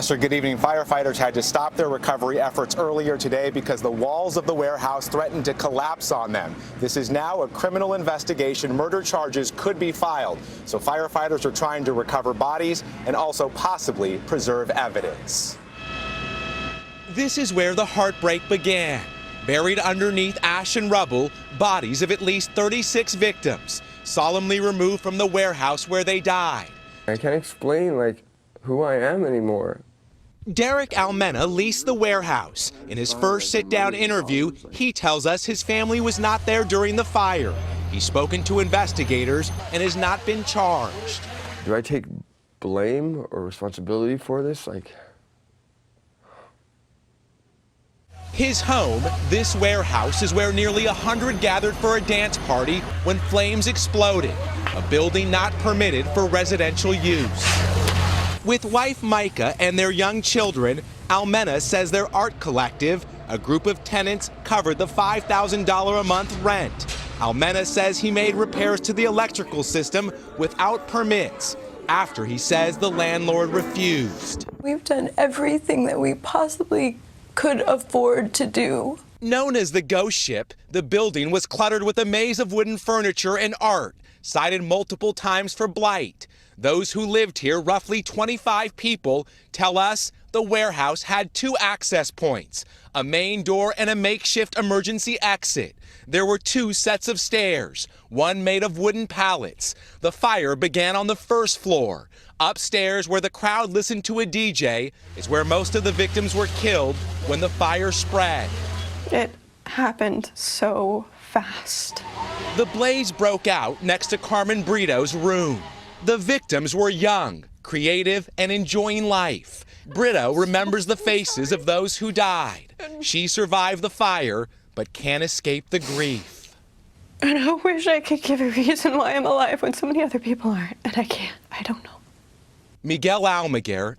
Sir, good evening. Firefighters had to stop their recovery efforts earlier today because the walls of the warehouse threatened to collapse on them. This is now a criminal investigation. Murder charges could be filed. So firefighters are trying to recover bodies and also possibly preserve evidence. This is where the heartbreak began. Buried underneath ash and rubble, bodies of at least 36 victims, solemnly removed from the warehouse where they died. I can't explain, who I am anymore. Derek Almena leased the warehouse. In his first sit-down interview, he tells us his family was not there during the fire. He's spoken to investigators and has not been charged. Do I take blame or responsibility for this? His home, this warehouse, is where nearly 100 gathered for a dance party when flames exploded, a building not permitted for residential use. With wife Micah and their young children, Almena says their art collective, a group of tenants, covered the $5,000 a month rent. Almena says he made repairs to the electrical system without permits after he says the landlord refused. We've done everything that we possibly could afford to do. Known as the Ghost Ship, the building was cluttered with a maze of wooden furniture and art, cited multiple times for blight. Those who lived here, roughly 25 people, tell us the warehouse had two access points, a main door and a makeshift emergency exit. There were two sets of stairs, one made of wooden pallets. The fire began on the first floor. Upstairs, where the crowd listened to a DJ, is where most of the victims were killed when the fire spread. It happened so fast. The blaze broke out next to Carmen Brito's room. The victims were young, creative, and enjoying life. Brito remembers the faces of those who died. She survived the fire, but can't escape the grief. And I wish I could give a reason why I'm alive when so many other people aren't, and I can't. I don't know. Miguel Almaguer